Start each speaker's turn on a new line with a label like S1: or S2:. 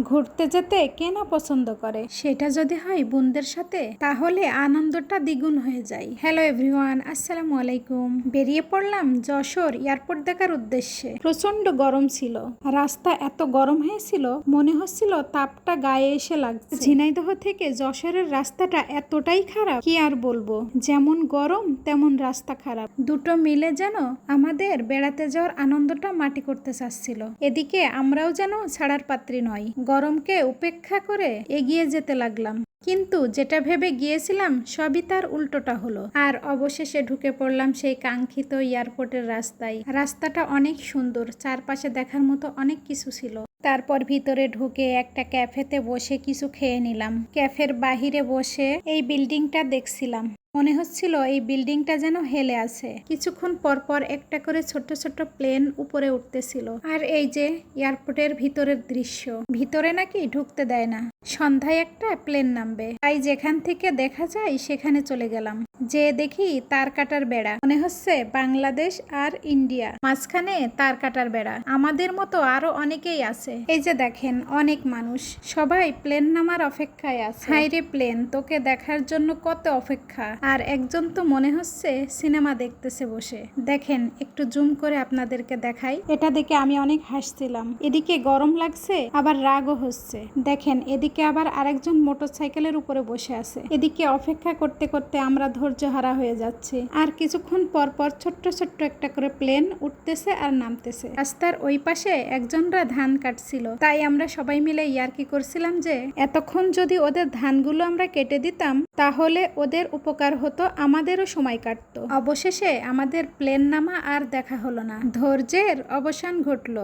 S1: ঘুরতে যেতে কে না পছন্দ করে, সেটা যদি হয় বন্ধুদের সাথে তাহলে আনন্দটা দ্বিগুণ হয়ে যায়। হ্যালো এভরিওয়ান, আসসালামু আলাইকুম। বেরিয়ে পড়লাম যশোর এয়ারপোর্ট দেখার উদ্দেশ্যে। প্রচন্ড গরম ছিল, রাস্তা এত গরম হয়েছিল মনে হচ্ছিল তাপটা গায়ে এসে লাগছে। ঝিনাইদহ থেকে যশোরের রাস্তাটা এতটাই খারাপ কি আর বলবো, যেমন গরম তেমন রাস্তা খারাপ, দুটো মিলে যেন আমাদের বেড়াতে যাওয়ার আনন্দটা মাটি করতে চাচ্ছিল। এদিকে আমরাও যেন ছাড়ার পাত্রী নয়, গরমকে উপেক্ষা করে এগিয়ে যেতে লাগলাম। কিন্তু যেটা ভেবে গিয়েছিলাম সবই তার উল্টোটা হলো। আর অবশেষে ঢুকে পড়লাম সেই কাঙ্ক্ষিত এয়ারপোর্টের রাস্তায়। রাস্তাটা অনেক সুন্দর, চারপাশে দেখার মতো অনেক কিছু ছিল। তারপর ভিতরে ঢুকে একটা ক্যাফেতে বসে কিছু খেয়ে নিলাম। ক্যাফের বাহিরে বসে এই বিল্ডিংটা দেখছিলাম, মনে হচ্ছিল এই বিল্ডিংটা যেন হেলে আছে। কিছুক্ষণ পর পর একটা করে ছোট্ট ছোট্ট প্লেন উপরে উঠতেছিল। আর এই যে এয়ারপোর্টের ভিতরের দৃশ্য, ভিতরে নাকি ঢুকতে দেয় না, সন্ধ্যায় একটা প্লেন নামবে, তাই যেখান থেকে দেখা যায় সেখানে চলে গেলাম। যে দেখি তার কাটার বেড়া, মনে হচ্ছে বাংলাদেশ আর ইন্ডিয়া, মাঝখানে তার কাটার বেড়া। আমাদের মতো আরো অনেকেই আছে, এই যে দেখেন অনেক মানুষ, সবাই প্লেন নামার অপেক্ষায় আছে। হাইরে প্লেন, তোকে দেখার জন্য কত অপেক্ষা। আর একজন তো মনে হচ্ছে সিনেমা দেখতেছে বসে। দেখেন একটু জুম করে আপনাদেরকে দেখাই, এটা দেখে আমি অনেক হাসছিলাম। এদিকে গরম লাগছে আবার রাগও হচ্ছে। দেখেন এদিকে আবার আরেকজন মোটরসাইকেলের উপরে বসে আছে। এদিকে অপেক্ষা করতে করতে আমরা ধৈর্য হারা হয়ে যাচ্ছি। আর কিছুক্ষণ পর পর ছোট্ট ছোট্ট একটা করে প্লেন উঠতেছে আর নামতেছে। রাস্তার ওই পাশে একজনরা ধান কাটছিল, তাই আমরা সবাই মিলে ইয়ার্কি করছিলাম যে এতক্ষণ যদি ওদের ধানগুলো আমরা কেটে দিতাম তাহলে ওদের উপকার হতো, আমাদেরও সময় কাটতো। অবশেষে আমাদের প্লেন নামা আর দেখা হলো না, ধৈর্যের অবসান ঘটলো।